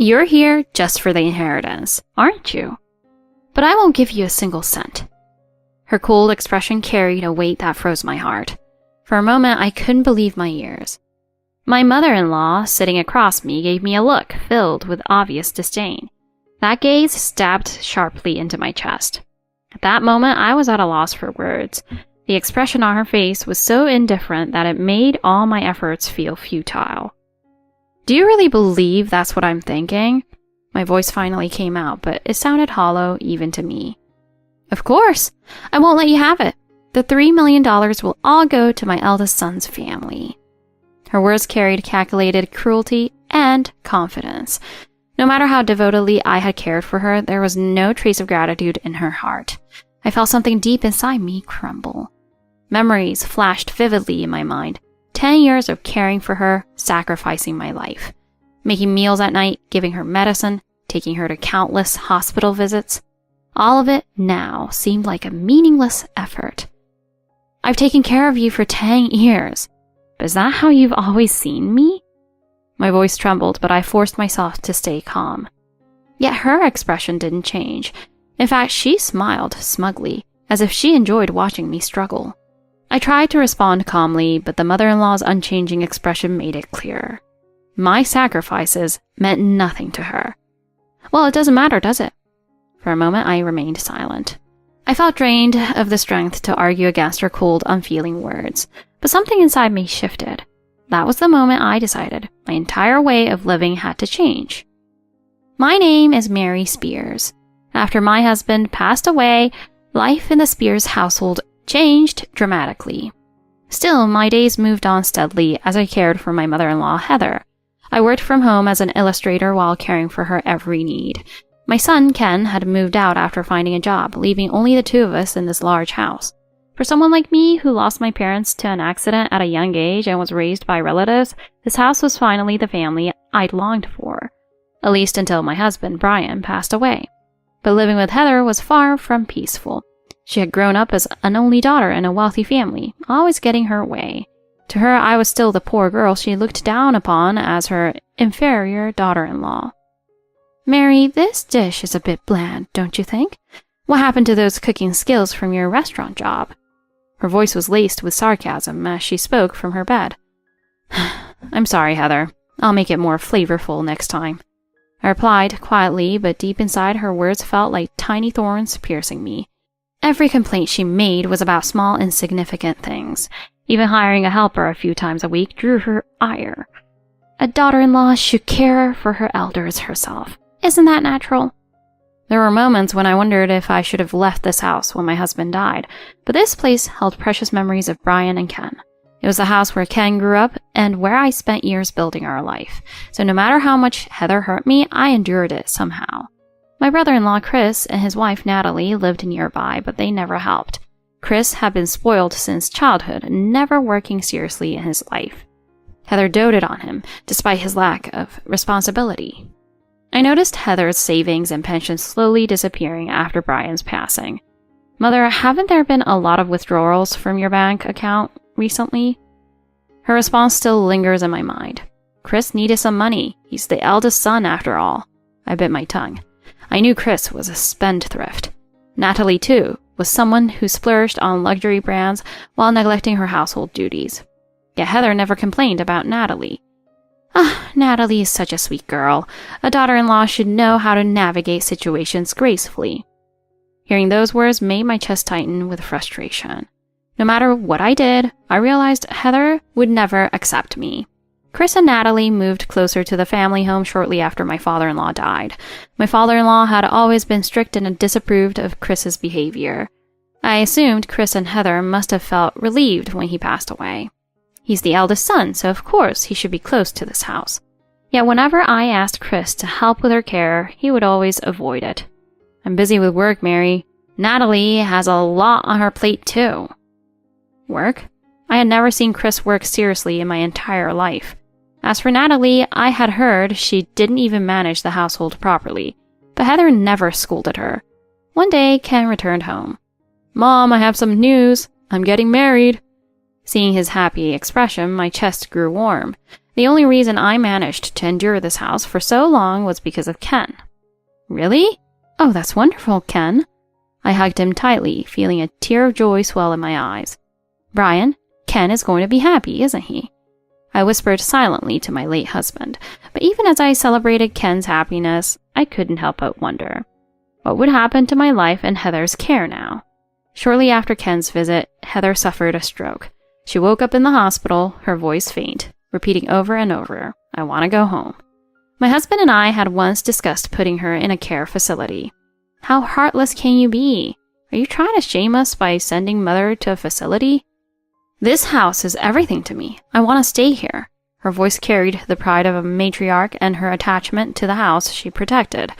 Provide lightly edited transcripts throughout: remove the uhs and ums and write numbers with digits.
You're here just for the inheritance, aren't you? But I won't give you a single cent. Her cold expression carried a weight that froze my heart. For a moment, I couldn't believe my ears. My mother-in-law, sitting across me, gave me a look filled with obvious disdain. That gaze stabbed sharply into my chest. At that moment, I was at a loss for words. The expression on her face was so indifferent that it made all my efforts feel futile. Do you really believe that's what I'm thinking? My voice finally came out, but it sounded hollow even to me. Of course! I won't let you have it. The $3 million will all go to my eldest son's family. Her words carried calculated cruelty and confidence. No matter how devotedly I had cared for her, there was no trace of gratitude in her heart. I felt something deep inside me crumble. Memories flashed vividly in my mind. 10 years of caring for her, sacrificing my life. Making meals at night, giving her medicine, taking her to countless hospital visits. All of it now seemed like a meaningless effort. I've taken care of you for 10 years. But is that how you've always seen me? My voice trembled, but I forced myself to stay calm. Yet her expression didn't change. In fact, she smiled smugly, as if she enjoyed watching me struggle. I tried to respond calmly, but the mother-in-law's unchanging expression made it clearer. My sacrifices meant nothing to her. Well, it doesn't matter, does it? For a moment, I remained silent. I felt drained of the strength to argue against her cold, unfeeling words, but something inside me shifted. That was the moment I decided my entire way of living had to change. My name is Mary Spears. After my husband passed away, life in the Spears household changed dramatically. Still, my days moved on steadily as I cared for my mother-in-law, Heather. I worked from home as an illustrator while caring for her every need. My son, Ken, had moved out after finding a job, leaving only the two of us in this large house. For someone like me, who lost my parents to an accident at a young age and was raised by relatives, this house was finally the family I'd longed for. At least until my husband, Brian, passed away. But living with Heather was far from peaceful. She had grown up as an only daughter in a wealthy family, always getting her way. To her, I was still the poor girl she looked down upon as her inferior daughter-in-law. Mary, this dish is a bit bland, don't you think? What happened to those cooking skills from your restaurant job? Her voice was laced with sarcasm as she spoke from her bed. I'm sorry, Heather. I'll make it more flavorful next time. I replied quietly, but deep inside her words felt like tiny thorns piercing me. Every complaint she made was about small, insignificant things. Even hiring a helper a few times a week drew her ire. A daughter-in-law should care for her elders herself. Isn't that natural? There were moments when I wondered if I should have left this house when my husband died, but this place held precious memories of Brian and Ken. It was the house where Ken grew up and where I spent years building our life. So no matter how much Heather hurt me, I endured it somehow. My brother-in-law Chris and his wife Natalie lived nearby, but they never helped. Chris had been spoiled since childhood, never working seriously in his life. Heather doted on him, despite his lack of responsibility. I noticed Heather's savings and pensions slowly disappearing after Brian's passing. Mother, haven't there been a lot of withdrawals from your bank account recently? Her response still lingers in my mind. Chris needed some money. He's the eldest son after all. I bit my tongue. I knew Chris was a spendthrift. Natalie, too, was someone who splurged on luxury brands while neglecting her household duties. Yet Heather never complained about Natalie. Natalie is such a sweet girl. A daughter-in-law should know how to navigate situations gracefully. Hearing those words made my chest tighten with frustration. No matter what I did, I realized Heather would never accept me. Chris and Natalie moved closer to the family home shortly after my father-in-law died. My father-in-law had always been strict and disapproved of Chris's behavior. I assumed Chris and Heather must have felt relieved when he passed away. He's the eldest son, so of course he should be close to this house. Yet whenever I asked Chris to help with her care, he would always avoid it. I'm busy with work, Mary. Natalie has a lot on her plate, too. Work? I had never seen Chris work seriously in my entire life. As for Natalie, I had heard she didn't even manage the household properly, but Heather never scolded her. One day, Ken returned home. Mom, I have some news. I'm getting married. Seeing his happy expression, my chest grew warm. The only reason I managed to endure this house for so long was because of Ken. Really? Oh, that's wonderful, Ken. I hugged him tightly, feeling a tear of joy swell in my eyes. Brian, Ken is going to be happy, isn't he? I whispered silently to my late husband, but even as I celebrated Ken's happiness, I couldn't help but wonder. What would happen to my life in Heather's care now? Shortly after Ken's visit, Heather suffered a stroke. She woke up in the hospital, her voice faint, repeating over and over, "I want to go home." My husband and I had once discussed putting her in a care facility. How heartless can you be? Are you trying to shame us by sending Mother to a facility? This house is everything to me. I want to stay here. Her voice carried the pride of a matriarch and her attachment to the house she protected.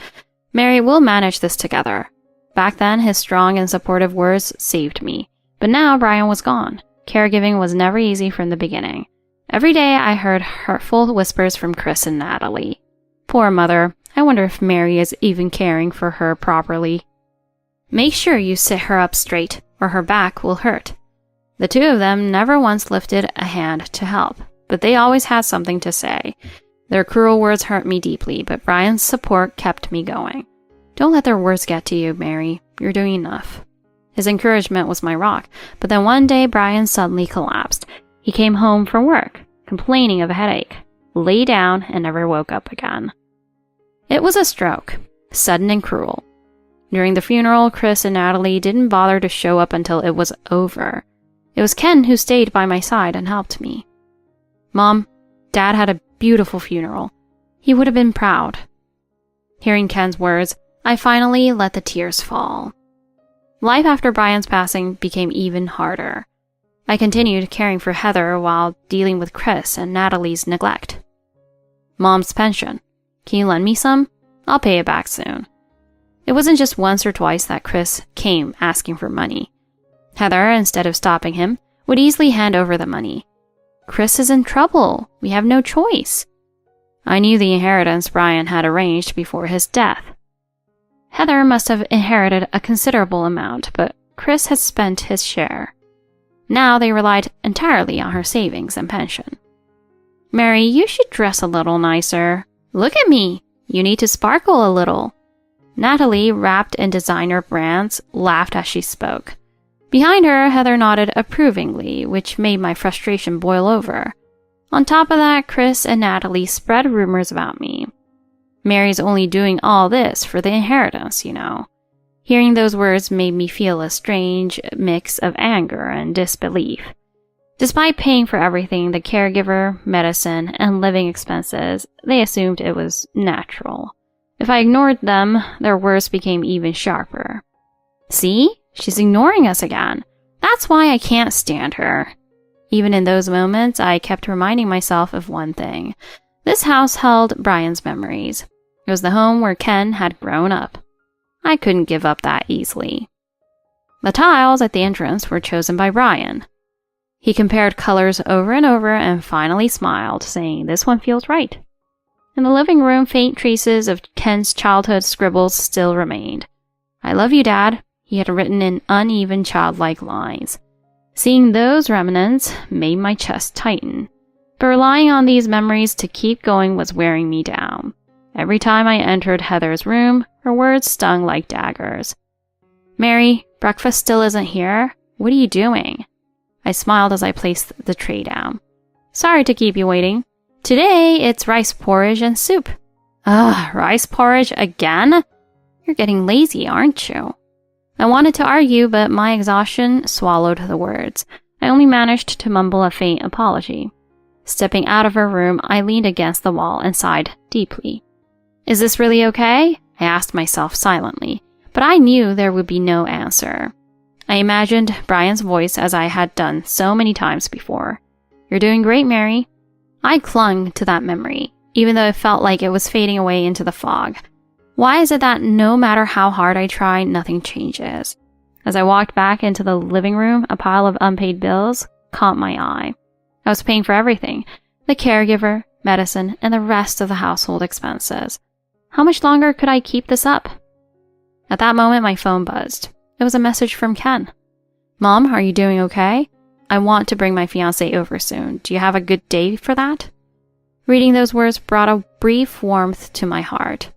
Mary, we'll manage this together. Back then, his strong and supportive words saved me. But now Brian was gone. Caregiving was never easy from the beginning. Every day I heard hurtful whispers from Chris and Natalie. Poor Mother. I wonder if Mary is even caring for her properly. Make sure you sit her up straight, or her back will hurt. The two of them never once lifted a hand to help, but they always had something to say. Their cruel words hurt me deeply, but Brian's support kept me going. Don't let their words get to you, Mary. You're doing enough. His encouragement was my rock, but then one day Brian suddenly collapsed. He came home from work, complaining of a headache, lay down, and never woke up again. It was a stroke, sudden and cruel. During the funeral, Chris and Natalie didn't bother to show up until it was over. It was Ken who stayed by my side and helped me. Mom, Dad had a beautiful funeral. He would have been proud. Hearing Ken's words, I finally let the tears fall. Life after Brian's passing became even harder. I continued caring for Heather while dealing with Chris and Natalie's neglect. Mom's pension. Can you lend me some? I'll pay it back soon. It wasn't just once or twice that Chris came asking for money. Heather, instead of stopping him, would easily hand over the money. Chris is in trouble. We have no choice. I knew the inheritance Brian had arranged before his death. Heather must have inherited a considerable amount, but Chris had spent his share. Now they relied entirely on her savings and pension. Mary, you should dress a little nicer. Look at me. You need to sparkle a little. Natalie, wrapped in designer brands, laughed as she spoke. Behind her, Heather nodded approvingly, which made my frustration boil over. On top of that, Chris and Natalie spread rumors about me. Mary's only doing all this for the inheritance, you know. Hearing those words made me feel a strange mix of anger and disbelief. Despite paying for everything, the caregiver, medicine, and living expenses, they assumed it was natural. If I ignored them, their words became even sharper. See? She's ignoring us again. That's why I can't stand her. Even in those moments, I kept reminding myself of one thing. This house held Brian's memories. It was the home where Ken had grown up. I couldn't give up that easily. The tiles at the entrance were chosen by Brian. He compared colors over and over and finally smiled, saying, "This one feels right." In the living room, faint traces of Ken's childhood scribbles still remained. "I love you, Dad," he had written in uneven childlike lines. Seeing those remnants made my chest tighten, but relying on these memories to keep going was wearing me down. Every time I entered Heather's room, her words stung like daggers. "Mary, breakfast still isn't here. What are you doing?" I smiled as I placed the tray down. "Sorry to keep you waiting. Today, it's rice porridge and soup." "Ugh, rice porridge again? You're getting lazy, aren't you?" I wanted to argue, but my exhaustion swallowed the words. I only managed to mumble a faint apology. Stepping out of her room, I leaned against the wall and sighed deeply. "Is this really okay?" I asked myself silently, but I knew there would be no answer. I imagined Brian's voice as I had done so many times before. "You're doing great, Mary." I clung to that memory, even though it felt like it was fading away into the fog. Why is it that no matter how hard I try, nothing changes? As I walked back into the living room, a pile of unpaid bills caught my eye. I was paying for everything, the caregiver, medicine, and the rest of the household expenses. How much longer could I keep this up? At that moment, my phone buzzed. It was a message from Ken. "Mom, are you doing okay? I want to bring my fiancé over soon. Do you have a good day for that?" Reading those words brought a brief warmth to my heart.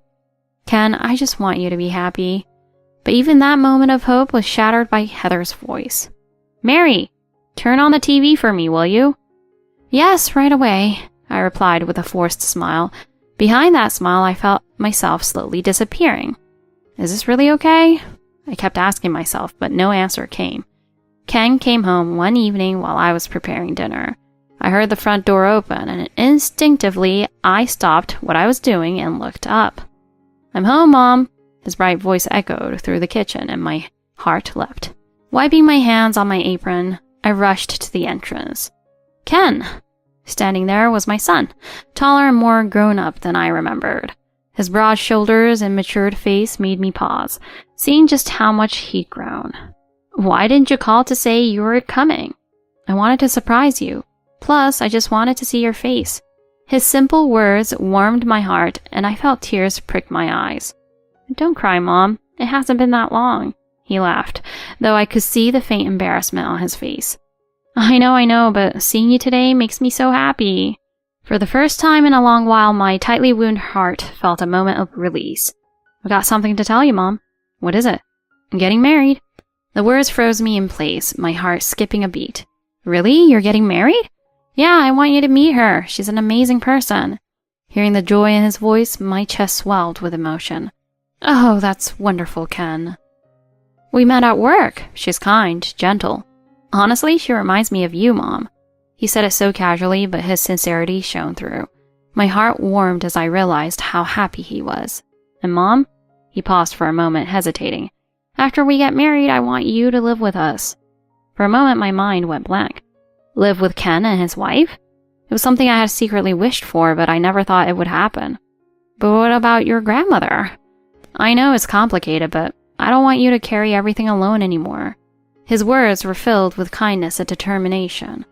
Ken, I just want you to be happy. But even that moment of hope was shattered by Heather's voice. Mary, turn on the TV for me, will you? Yes, right away, I replied with a forced smile. Behind that smile, I felt myself slowly disappearing. Is this really okay? I kept asking myself, but no answer came. Ken came home one evening while I was preparing dinner. I heard the front door open, and instinctively, I stopped what I was doing and looked up. I'm home, Mom. His bright voice echoed through the kitchen, and my heart leapt. Wiping my hands on my apron, I rushed to the entrance. Ken! Standing there was my son, taller and more grown-up than I remembered. His broad shoulders and matured face made me pause, seeing just how much he'd grown. Why didn't you call to say you were coming? I wanted to surprise you. Plus, I just wanted to see your face. His simple words warmed my heart, and I felt tears prick my eyes. Don't cry, Mom. It hasn't been that long. He laughed, though I could see the faint embarrassment on his face. I know, but seeing you today makes me so happy. For the first time in a long while, my tightly wounded heart felt a moment of release. I've got something to tell you, Mom. What is it? I'm getting married. The words froze me in place, my heart skipping a beat. Really? You're getting married? Yeah, I want you to meet her. She's an amazing person. Hearing the joy in his voice, my chest swelled with emotion. Oh, that's wonderful, Ken. We met at work. She's kind, gentle. Honestly, she reminds me of you, Mom. He said it so casually, but his sincerity shone through. My heart warmed as I realized how happy he was. And Mom? He paused for a moment, hesitating. After we get married, I want you to live with us. For a moment, my mind went blank. Live with Ken and his wife? It was something I had secretly wished for, but I never thought it would happen. But what about your grandmother? I know it's complicated, but I don't want you to carry everything alone anymore. His words were filled with kindness and determination.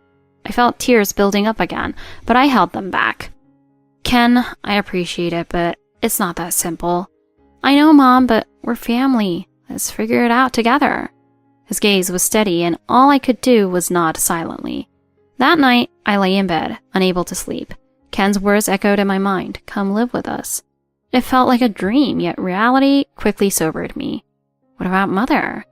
I felt tears building up again, but I held them back. Ken, I appreciate it, but it's not that simple. I know, Mom, but we're family. Let's figure it out together. His gaze was steady, and all I could do was nod silently. That night, I lay in bed, unable to sleep. Ken's words echoed in my mind, come live with us. It felt like a dream, yet reality quickly sobered me. What about Mother?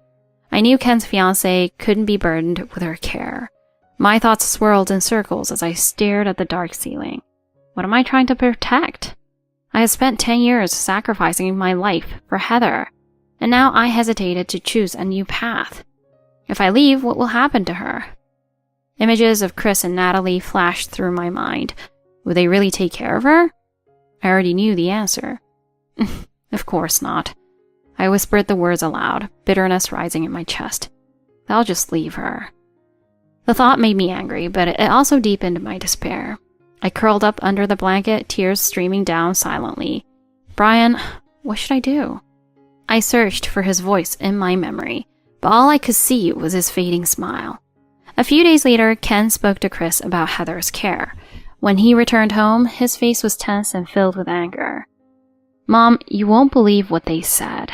I knew Ken's fiancée couldn't be burdened with her care. My thoughts swirled in circles as I stared at the dark ceiling. What am I trying to protect? I had spent 10 years sacrificing my life for Heather, and now I hesitated to choose a new path. If I leave, what will happen to her? Images of Chris and Natalie flashed through my mind. Would they really take care of her? I already knew the answer. Of course not. I whispered the words aloud, bitterness rising in my chest. They'll just leave her. The thought made me angry, but it also deepened my despair. I curled up under the blanket, tears streaming down silently. Brian, what should I do? I searched for his voice in my memory, but all I could see was his fading smile. A few days later, Ken spoke to Chris about Heather's care. When he returned home, his face was tense and filled with anger. Mom, you won't believe what they said.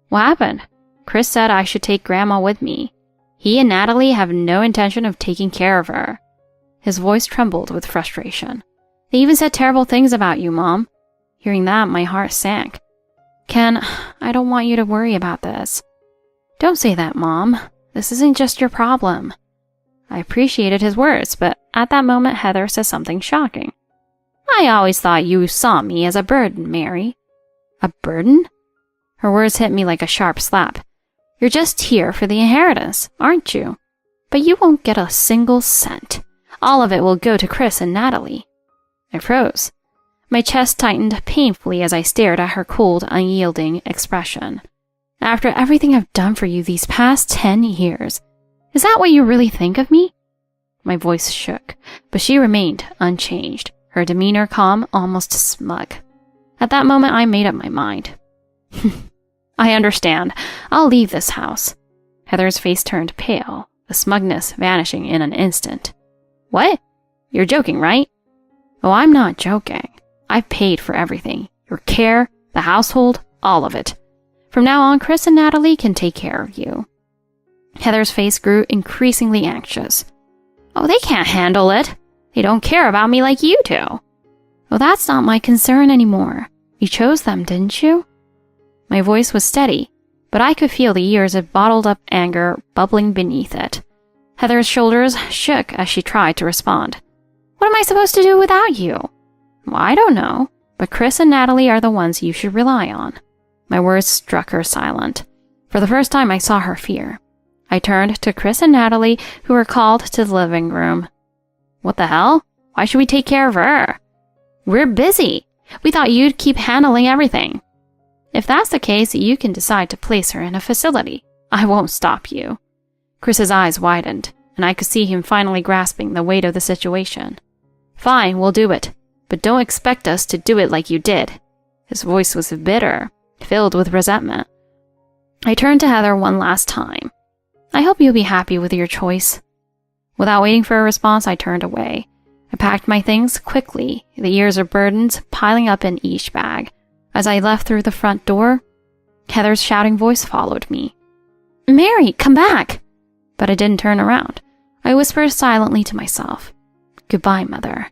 What happened? Chris said I should take Grandma with me. He and Natalie have no intention of taking care of her. His voice trembled with frustration. They even said terrible things about you, Mom. Hearing that, my heart sank. Ken, I don't want you to worry about this. Don't say that, Mom. This isn't just your problem. I appreciated his words, but at that moment, Heather said something shocking. I always thought you saw me as a burden, Mary. A burden? Her words hit me like a sharp slap. You're just here for the inheritance, aren't you? But you won't get a single cent. All of it will go to Chris and Natalie. I froze. My chest tightened painfully as I stared at her cold, unyielding expression. After everything I've done for you these past 10 years, is that what you really think of me? My voice shook, but she remained unchanged, her demeanor calm, almost smug. At that moment, I made up my mind. I understand. I'll leave this house. Heather's face turned pale, the smugness vanishing in an instant. What? You're joking, right? Oh, I'm not joking. I've paid for everything. Your care, the household, all of it. From now on, Chris and Natalie can take care of you. Heather's face grew increasingly anxious. Oh, they can't handle it. They don't care about me like you do. Well, that's not my concern anymore. You chose them, didn't you? My voice was steady, but I could feel the years of bottled-up anger bubbling beneath it. Heather's shoulders shook as she tried to respond. What am I supposed to do without you? Well, I don't know, but Chris and Natalie are the ones you should rely on. My words struck her silent. For the first time, I saw her fear. I turned to Chris and Natalie, who were called to the living room. What the hell? Why should we take care of her? We're busy. We thought you'd keep handling everything. If that's the case, you can decide to place her in a facility. I won't stop you. Chris's eyes widened, and I could see him finally grasping the weight of the situation. Fine, we'll do it, but don't expect us to do it like you did. His voice was bitter, filled with resentment. I turned to Heather one last time. I hope you'll be happy with your choice. Without waiting for a response, I turned away. I packed my things quickly, the years of burdens piling up in each bag. As I left through the front door, Heather's shouting voice followed me. Mary, come back! But I didn't turn around. I whispered silently to myself. Goodbye, Mother.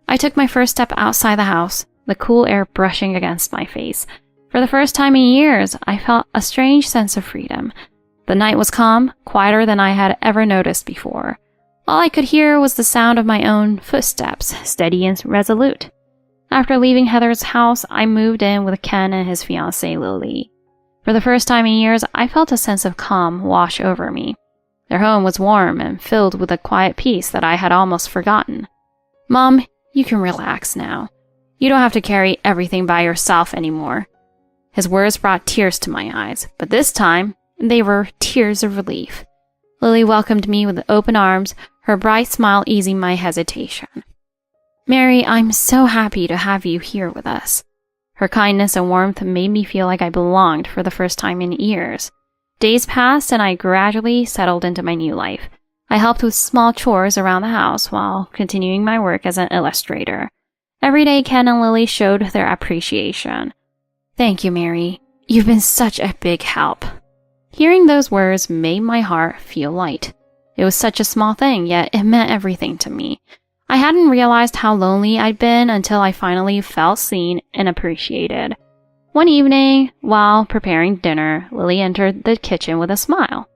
I took my first step outside the house, the cool air brushing against my face. For the first time in years, I felt a strange sense of freedom. The night was calm, quieter than I had ever noticed before. All I could hear was the sound of my own footsteps, steady and resolute. After leaving Heather's house, I moved in with Ken and his fiancée, Lily. For the first time in years, I felt a sense of calm wash over me. Their home was warm and filled with a quiet peace that I had almost forgotten. Mom, you can relax now. You don't have to carry everything by yourself anymore. His words brought tears to my eyes, but this time, they were tears of relief. Lily welcomed me with open arms, her bright smile easing my hesitation. Mary, I'm so happy to have you here with us. Her kindness and warmth made me feel like I belonged for the first time in years. Days passed and I gradually settled into my new life. I helped with small chores around the house while continuing my work as an illustrator. Every day, Ken and Lily showed their appreciation. Thank you, Mary. You've been such a big help. Hearing those words made my heart feel light. It was such a small thing, yet it meant everything to me. I hadn't realized how lonely I'd been until I finally felt seen and appreciated. One evening, while preparing dinner, Lily entered the kitchen with a smile.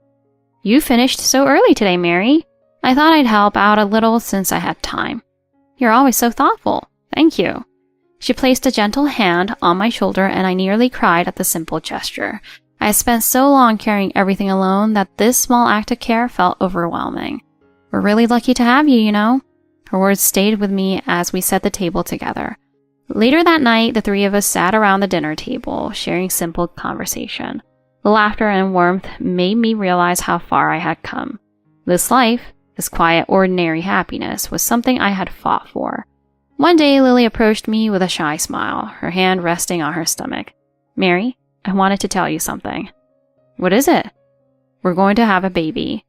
You finished so early today, Mary. I thought I'd help out a little since I had time. You're always so thoughtful. Thank you. She placed a gentle hand on my shoulder and I nearly cried at the simple gesture. I had spent so long carrying everything alone that this small act of care felt overwhelming. We're really lucky to have you, you know. Her words stayed with me as we set the table together. Later that night, the three of us sat around the dinner table, sharing simple conversation. The laughter and warmth made me realize how far I had come. This life, this quiet, ordinary happiness, was something I had fought for. One day, Lily approached me with a shy smile, her hand resting on her stomach. Mary, I wanted to tell you something. What is it? We're going to have a baby.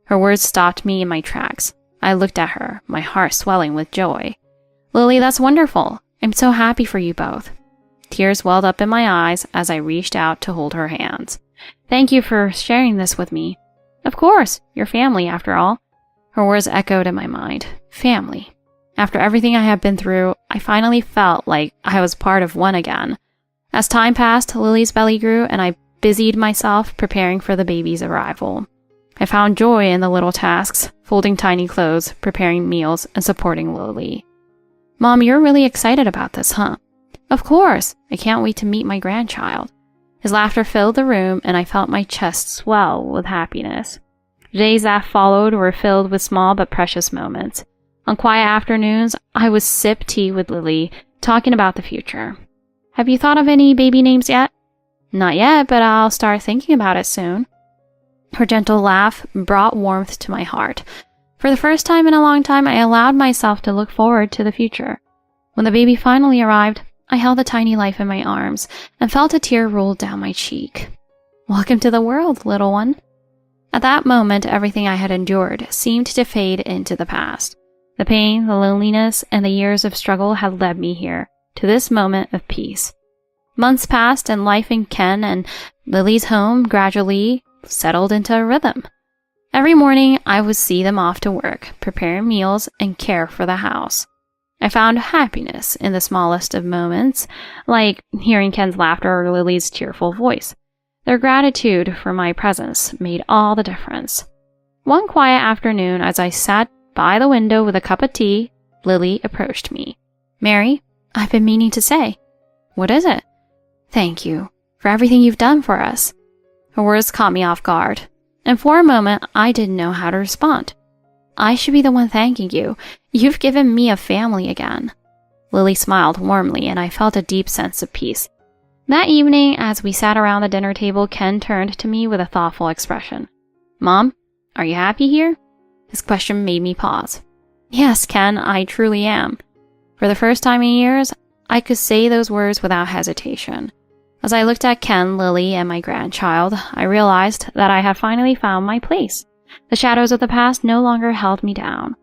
Her words stopped me in my tracks. I looked at her, my heart swelling with joy. Lily, that's wonderful. I'm so happy for you both. Tears welled up in my eyes as I reached out to hold her hands. Thank you for sharing this with me. Of course, you're family after all. Her words echoed in my mind. Family. After everything I had been through, I finally felt like I was part of one again. As time passed, Lily's belly grew and I busied myself preparing for the baby's arrival. I found joy in the little tasks, folding tiny clothes, preparing meals, and supporting Lily. Mom, you're really excited about this, huh? Of course. I can't wait to meet my grandchild. His laughter filled the room and I felt my chest swell with happiness. The days that followed were filled with small but precious moments. On quiet afternoons, I would sip tea with Lily, talking about the future. Have you thought of any baby names yet? Not yet, but I'll start thinking about it soon. Her gentle laugh brought warmth to my heart. For the first time in a long time, I allowed myself to look forward to the future. When the baby finally arrived, I held the tiny life in my arms and felt a tear roll down my cheek. Welcome to the world, little one. At that moment, everything I had endured seemed to fade into the past. The pain, the loneliness, and the years of struggle had led me here, to this moment of peace. Months passed and life in Ken and Lily's home gradually settled into a rhythm. Every morning, I would see them off to work, prepare meals, and care for the house. I found happiness in the smallest of moments, like hearing Ken's laughter or Lily's cheerful voice. Their gratitude for my presence made all the difference. One quiet afternoon, as I sat by the window with a cup of tea, Lily approached me. "Mary, I've been meaning to say." "What is it?" "Thank you for everything you've done for us." Her words caught me off guard, and for a moment I didn't know how to respond. "I should be the one thanking you. You've given me a family again." Lily smiled warmly, and I felt a deep sense of peace. That evening, as we sat around the dinner table, Ken turned to me with a thoughtful expression. "Mom, are you happy here?" His question made me pause. "Yes, Ken, I truly am." For the first time in years, I could say those words without hesitation. As I looked at Ken, Lily, and my grandchild, I realized that I had finally found my place. The shadows of the past no longer held me down.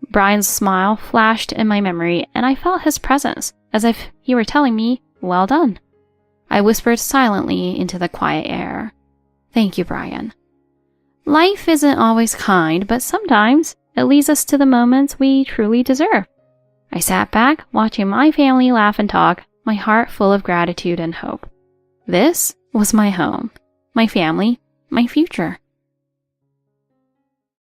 Brian's smile flashed in my memory, and I felt his presence, as if he were telling me, "Well done." I whispered silently into the quiet air, "Thank you, Brian." Life isn't always kind, but sometimes it leads us to the moments we truly deserve. I sat back, watching my family laugh and talk, my heart full of gratitude and hope. This was my home, my family, my future.